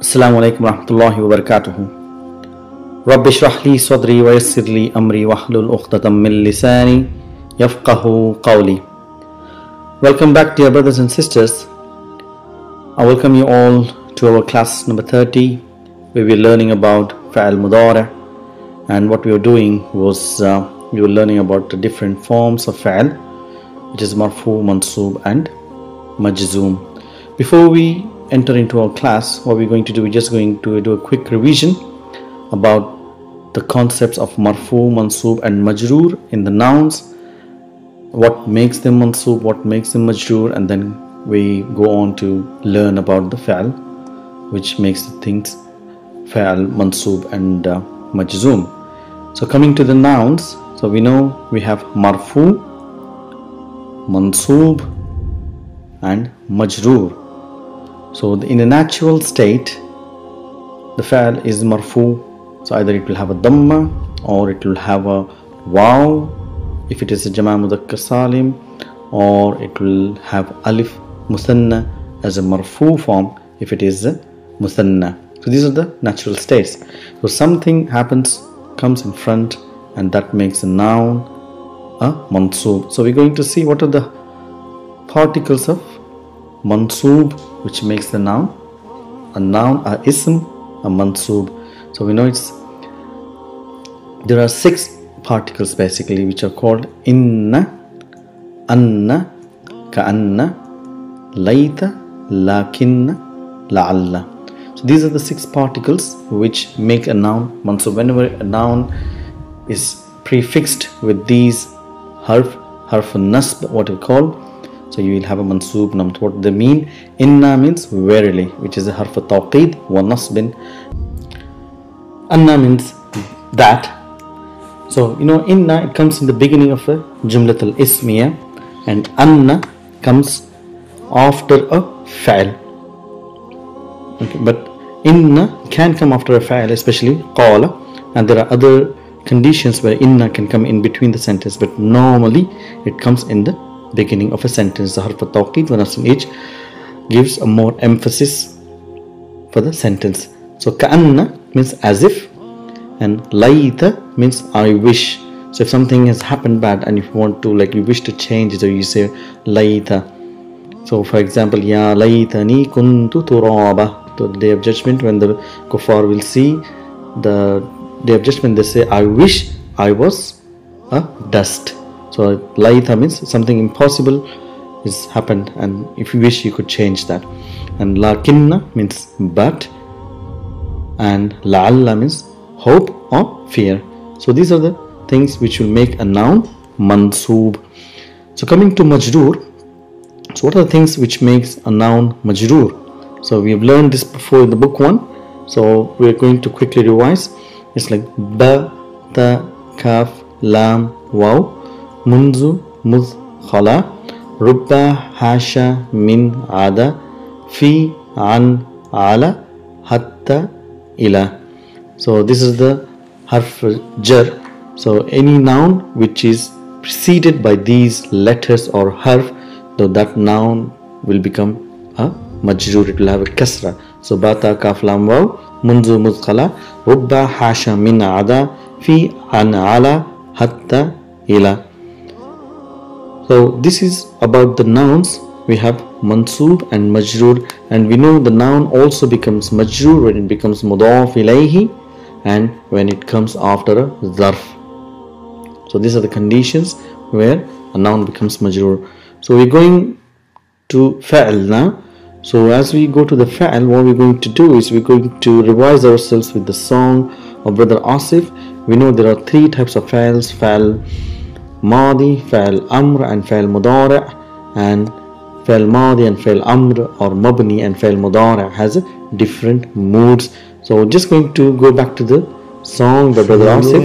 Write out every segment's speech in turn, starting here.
Assalamu alaikum warahmatullahi wabarakatuh. Rabbi shrah li sadri wa yassir li amri wahlul uqdatam min lisani yafqahu qawli. Welcome back, dear brothers and sisters. I welcome you all to our class number 30, where we're learning about fa'al mudari. And what we were doing was we were learning about the different forms of fa'al, which is marfu, mansoob and majzoom. Before we enter into our class, what we're going to do, we're just going to do a quick revision about the concepts of marfu, mansoob and majroor in the nouns, what makes them mansoob, what makes them majroor, and then we go on to learn about the fa'al, which makes the things fa'al, mansoob and majzoom. So coming to the nouns, so we know we have marfu, mansoob and majroor. So in a natural state, the fa'al is marfu, so either it will have a dhamma or it will have a waw if it is a jama' mudhakkar salim, or it will have alif muthanna as a marfu form if it is a muthanna. So these are the natural states. So something comes in front, and that makes a noun a mansoob. So we're going to see what are the particles of mansoob, which makes the noun a ism, a mansoob. So we know there are 6 particles basically, which are called inna, anna, ka'anna, layta, lakinna, la'alla. So these are the 6 particles which make a noun mansoob. Whenever a noun is prefixed with these harf nasb, what we call, so you will have a mansoob noun. What they mean? Inna means verily, which is a harf tawqid wa nasbin. Anna means that. So you know, inna, it comes in the beginning of a jumlat al-ismiya, and anna comes after a fa'al. Okay, but inna can come after a fa'al, especially qala, and there are other conditions where inna can come in between the sentence, but normally it comes in the beginning of a sentence. The harf tawqid wa nasb each gives a more emphasis for the sentence. So ka'anna means as if, and layta means I wish. So if something has happened bad and if you want to, like, you wish to change it, so you say layta. So for example, ya laytani kuntu turaba. So the day of judgment, when the kuffar will see the day of judgment, they say, I wish I was a dust. So layta means something impossible has happened, and if you wish you could change that. And lakinna means but, and la'alla means hope or fear. So these are the things which will make a noun mansoob. So coming to majroor, so what are the things which makes a noun majroor? So we have learned this before in the book 1, so we are going to quickly revise. It's like ba, ta, kaf, lam, waw, munzu, muz, khala, rubba, hasha, min, ada, fi, an, ala, hatta, ila. So this is the harf jarr. So any noun which is preceded by these letters or harf, so that noun will become a majroor. It will have a kasra. So bata, kaf, lam, waw, munzu, muz, khala, rubba, hasha, min, ada, fi, an, ala, hatta, ila. So this is about the nouns. We have mansoob and majroor, and we know the noun also becomes majroor when it becomes mudaf ilayhi and when it comes after a zarf. So these are the conditions where a noun becomes majroor. So we're going to fa'al now. So as we go to the fa'al, what we're going to do is we're going to revise ourselves with the song of Brother Asif. We know there are 3 types of fa'als: fa'al madi, fa'al amr and fa'al mudari'. And fa'al madi and fa'al amr or mabni and fa'al mudari' has different moods. So we're just going to go back to the song by Brother Asif.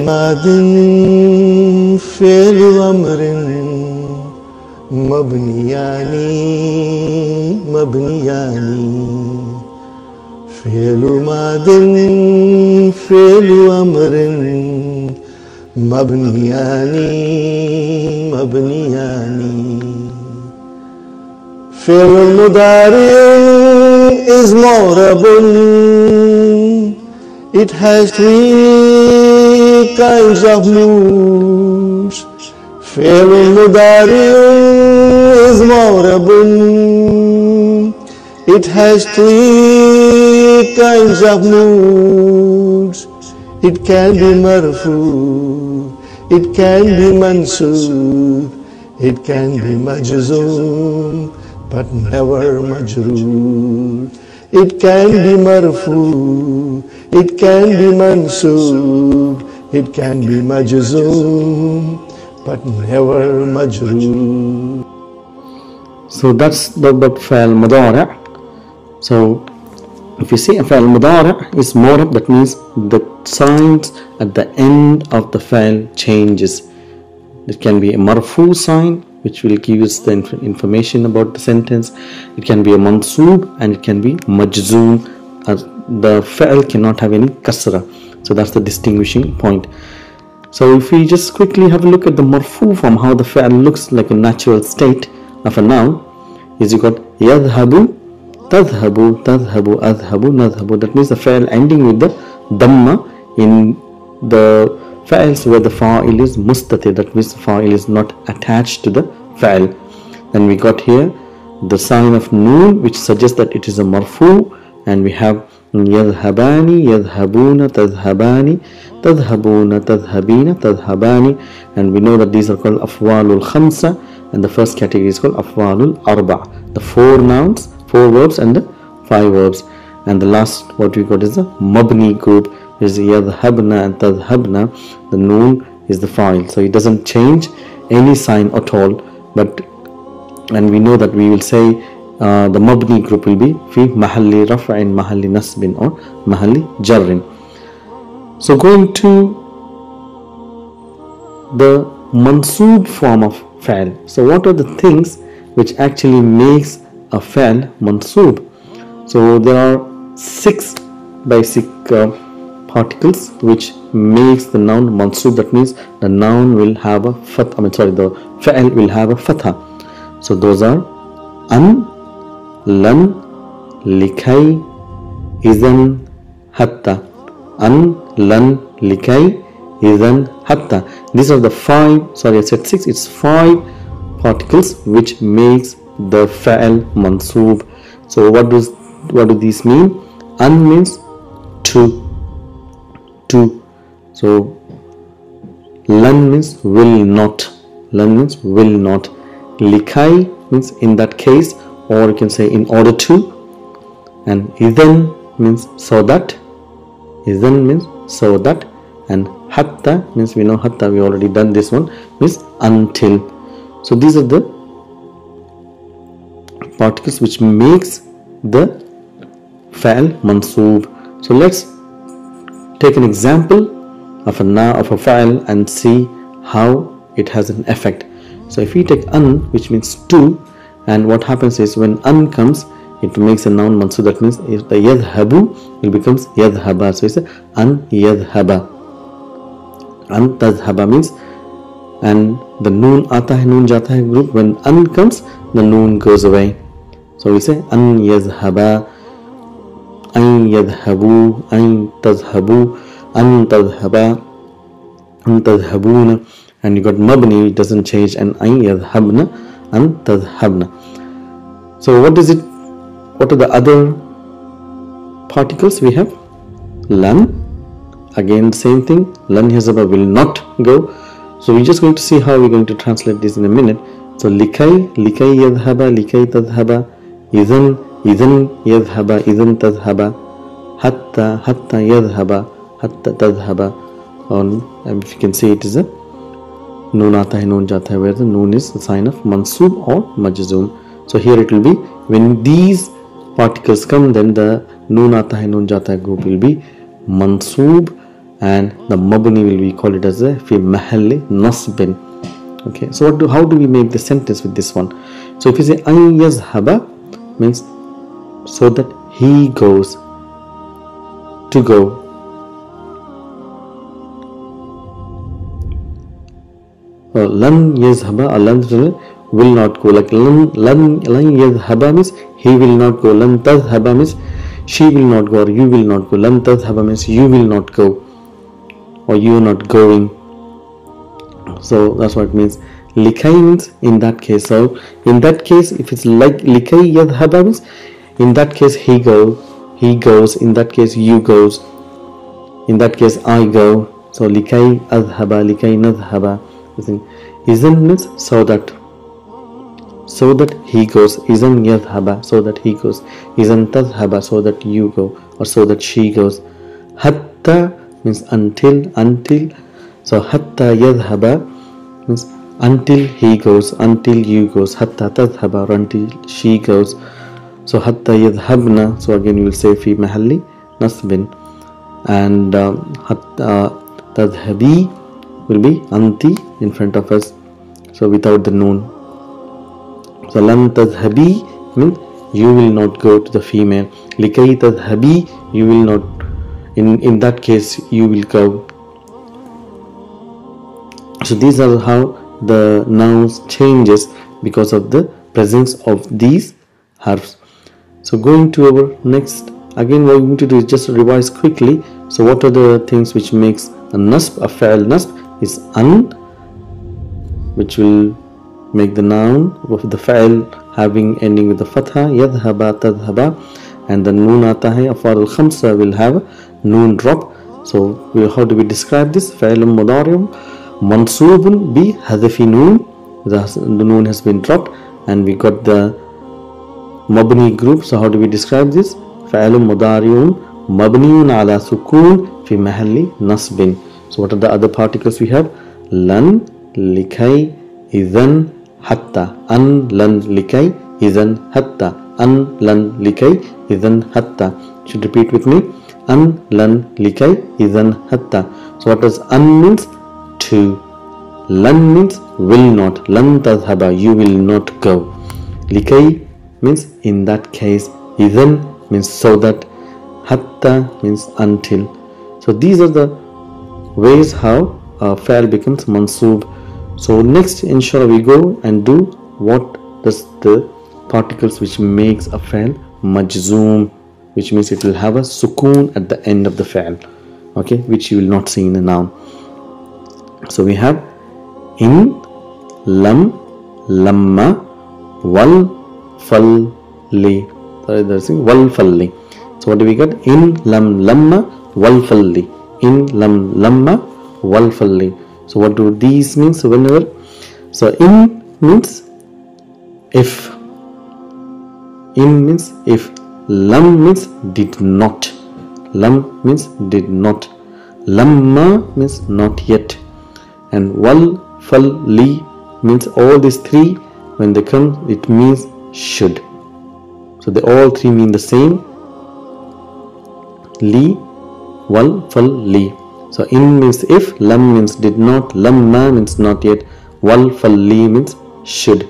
مبنياني فعل ماض فعل أمر مبنياني فعل مضارع is morabun. It has three kinds of moods. Fi'lun mudari'un is morabun. It has three kinds of moods. It can be marfu, it can be mansoob, it can be majzoom, but never majroor. It can be marfu, it can be mansoob, it can be majzoom, but never majroor. So that's the fa'al mudari'. So if you see a fa'al mudari' is morab, that means the signs at the end of the fa'al changes. It can be a marfu sign, which will give us the information about the sentence. It can be a mansoob, and it can be majzoom. The fa'al cannot have any kasra. So that's the distinguishing point. So if we just quickly have a look at the marfu form, how the fa'al looks like a natural state of a noun, is you got yadhabu, tadhabu, tadhabu, adhabu, nadhabu. That means the fa'al ending with the dhamma in the fa'ils where the fa'il is mustatir. That means the fa'il is not attached to the fa'il. Then we got here the sign of noon, which suggests that it is a marfu, and we have yadhabani, yadhabuna, tadhabani, tadhabuna, tadhabina, tadhabani, and we know that these are called afwalul khamsa, and the first category is called afwalul arba', the 4 nouns, 4 verbs and the 5 verbs. And the last what we got is the mabni group, is yadhabna and tadhabna. The noon is the fa'il, so it doesn't change any sign at all. And we know that we will say the mabni group will be fi mahalli raf'in, mahalli nasbin, or mahalli jarrin. So going to the mansoob form of fa'al. So what are the things which actually makes a fa'al mansoob? So there are 6 basic particles which makes the noun mansoob. That means the noun will have a the fa'al will have a fatha. So those are an, lan, likai, izan, hatta. An, lan, likai, izan, hatta. These are the 5, sorry I said 6, it's 5 particles which makes the fa'al mansoob. So what do these mean? An means to. So lan means will not. Lan means will not. Likai means in that case, or you can say in order to. And idhan means so that. Idhan means so that. And hatta means, we know hatta, we already done this one, means until. So these are the particles which makes the fa'al mansoob. So let's take an example of a fa'al and see how it has an effect. So if we take an, which means to, and what happens is when an comes, it makes a noun mansoob. That means if the yadhabu, it becomes yadhaba. So it's an yadhaba. An tadhaba means, and the noon aata hai, noon jata hai group, when an comes, the noon goes away. So we say an yadhaba, an yadhabu, an tadhabu, an tadhaba, an tadhabuna. And you got mabni, it doesn't change, and an yadhabna, an tadhabna. So what are the other particles we have? Lan, again same thing, lan yazaba will not go. So we're just going to see how we're going to translate this in a minute. So likai, likai yadhaba, likai tadhaba, idhan, idhan yadhaba, idhan tadhaba, hatta, hatta yadhaba, hatta tadhaba. And if you can see, it is a noon aata hai, noon jata hai, where the noon is the sign of mansoob or majzoom. So here it will be, when these particles come, then the noon aata hai, noon jata hai group will be mansoob, and the mabni will be called it as a fi mahalli nasbin. Okay, so how do we make the sentence with this one? So if you say an yazhaba, means so that he goes, to go. Lan yazhaba, lan will not go. Like lan yadhhaba means he will not go. Lan tadhhaba means she will not go or you will not go. Lan tadhhaba means you will not go or you are not going. So that's what it means. Likai means in that case. So in that case, if it's like likai yadhhaba means in that case he goes, in that case you goes, in that case I go. So likai adhhaba, likai nadhhaba. Izan means so that he goes. Izan yadhhaba, so that he goes. Izan tadhhaba, so that you go or so that she goes. Hatta means until. So hatta yadhhaba means until he goes, until you goes. Hatta tadhhaba, or until she goes. So hatta yadhhabna, so again you will say fi mahalli nasbin. And hatta tadhhabi will be anti in front of us, so without the noon. So lan tadhhabi means you will not go to the female. Likai tadhhabi, you will not, in that case you will go. So these are how the nouns changes because of the presence of these harfs. So going to our next, again what we going to do is just revise quickly. So what are the things which makes a nasb, a fa'al nasb is an, which will make the noun of the fa'al having ending with the fatha, yadhhaba, tadhhaba, and the noon aata hai, af'al al-khamsa will have noon drop. So how do we describe this? Fa'alun mudari'un Mansoobun bi hadfi noon, the noon has been dropped, and we got the mabni group. So how do we describe this? Fa'alun mudari'un mabniun ala sukun fi mahalli nasbin. So what are the other particles we have? Lan, likai, idhan, hatta. An, lan, likai, idhan, hatta. An, lan, likai, idhan, hatta. Should repeat with me. An, lan, likai, idhan, hatta. So what does an means? To. Lan means will not. Lan tadhhaba, you will not go. Likai means in that case. Idhan means so that. Hatta means until. So these are the ways how fa'al becomes mansoob. So next inshallah we go and do what does the particles which makes a fa'al majzoom, which means it will have a sukoon at the end of the fa'al, okay, which you will not see in the noun. So we have in, lam, lamma, wal, falli. Sorry, there's wal falli. So what do we get? In, lam, lamma, wal falli. In, lam, lamma, wal falli. So what do these mean? So whenever, so in means if, in means if, lam means did not, lam means did not, lamma means not yet, and wal falli means all these three when they come it means should. So they all three mean the same. Li, wal, falli. So in means if, lam means did not, lamma means not yet, wal falli means should.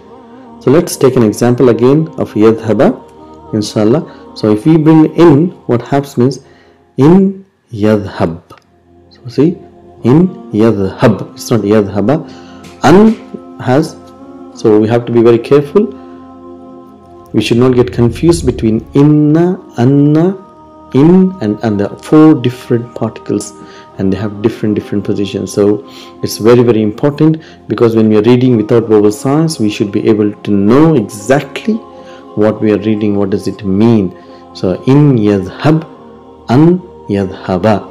So let's take an example again of yadhhaba, inshallah. So if we bring in, what happens means in yadhhab. So see, in yadhhab, it's not yadhhaba. An has, so we have to be very careful. We should not get confused between inna, anna, in and there are four different particles and they have different positions. So it's very important, because when we are reading without vowel sounds we should be able to know exactly what we are reading, what does it mean. So in yadhhab, an yadhhaba,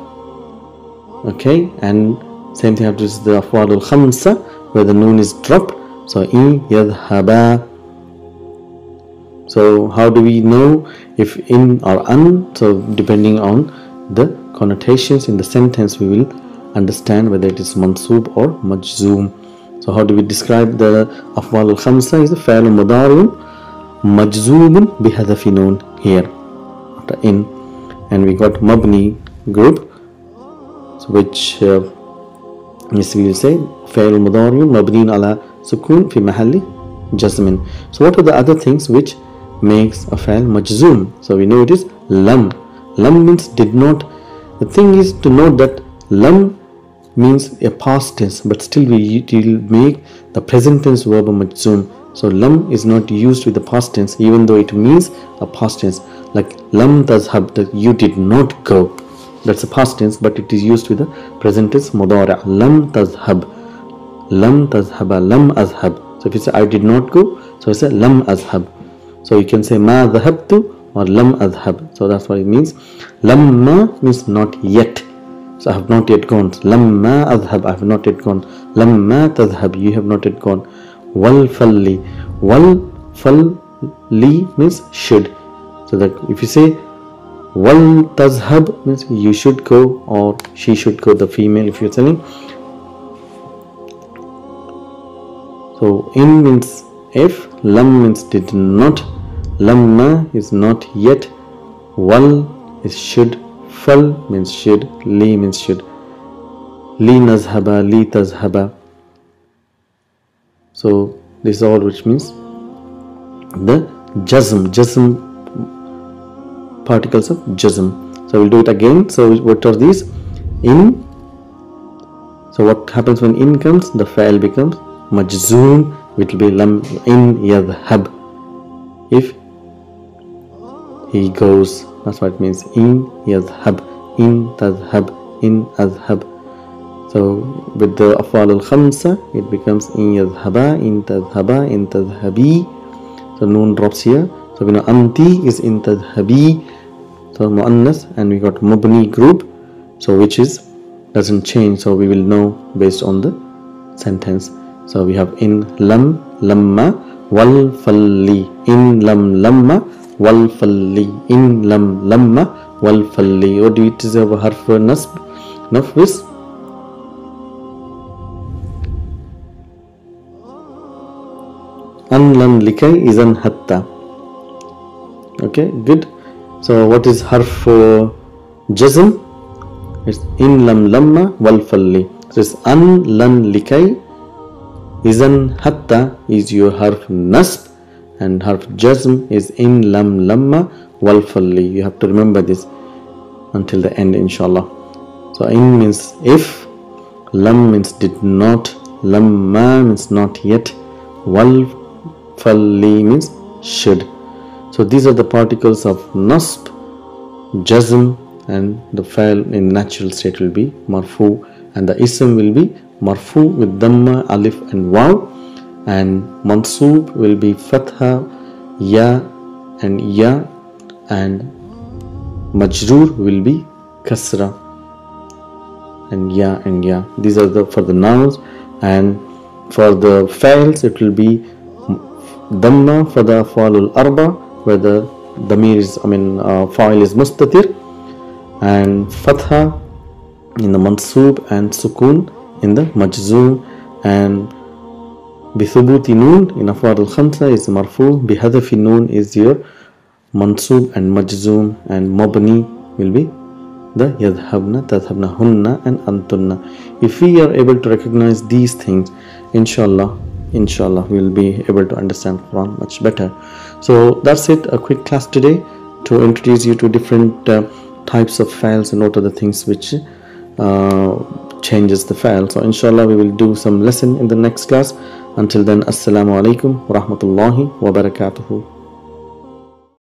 okay, and same thing happens to the af'al al-khamsa where the noon is dropped. So in yadhhaba. So how do we know if in or an? So depending on the connotations in the sentence we will understand whether it is mansoob or majzoom. So how do we describe the af'al al-khamsa? Is the fa'al mudari'un majzoobun bi hadfi noon here after in, and we got mabni group, so which yes, we will say fa'al mudari'un mabniun ala sukun fi mahalli jazmin. So what are the other things which makes a fa'al majzoom? So we know it is lam. Lam means did not. The thing is to note that lam means a past tense, but still we will make the present tense verb a majzoom. So lam is not used with the past tense, even though it means a past tense. Like lam tazhab, that you did not go. That's a past tense, but it is used with the present tense mudari'. Lam tazhab, lam tazhaba, lam azhab. So if you say I did not go, so I say lam azhab. So you can say ma dhahabtu or lam azhab. So that's what it means. Lamma means not yet. So I have not yet gone. Lamma azhab, I have not yet gone. Lamma tazhab, you have not yet gone. Wal falli, wal falli means should. So that if you say wal tazhab means you should go or she should go, the female if you're telling. So in means if, lam means did not, lamma is not yet, wal is should, fal means should, li means should. Li nazhaba, li tazhaba. So this is all which means the jazm particles of jazm. So we'll do it again. So what are these? In. So what happens when in comes? The fa'il becomes majzoom, which will be lam in yadhhab. If he goes, that's what it means. In yadhhab, in tadhhab, in adhhab. So with the afal al khamsa, it becomes in yadhhaba, in tadhhaba, in tadhhabi. So noon drops here. So we know anti is in tadhhabi. So muannas, and we got mubni group. So which is doesn't change. So we will know based on the sentence. So we have in lam, lamma, wal falli. In lam, lamma, wal falli. In lam, lamma, wal falli. What do it is of harf nasb? Nafis. An lam likay is an hatta. Okay, good. So what is harf jazm? It's in lam lamma wal falli. So it's an lan likay. Izan hatta is your harf nasb, and harf jazm is in lam lamma wal falli. You have to remember this until the end, inshallah. So in means if, lam means did not, lamma means not yet, wal falli means should. So these are the particles of nasb, jazm, and the fa'il in natural state will be marfu, and the ism will be marfu with dhamma, alif and waw, and mansoob will be fatha, ya and ya, and majroor will be kasra and ya and ya. These are the for the nouns, and for the fa'ils it will be dhamma for the af'alul arba, where the damir is, fa'il is mustatir, and fatha in the mansoob, and sukun in the majzoom, and bithubuti noon in af'al al-khamsa is marfu, bihadafi noon is your mansoob and majzoom, and mabni will be the yadhabna, tadhabna, hunna and antunna. If we are able to recognize these things, inshallah we will be able to understand Quran much better. So that's it, a quick class today to introduce you to different types of files and what are the things which changes the file. So inshallah we will do some lesson in the next class. Until then, assalamu alaikum wa rahmatullahi wa barakatuhu.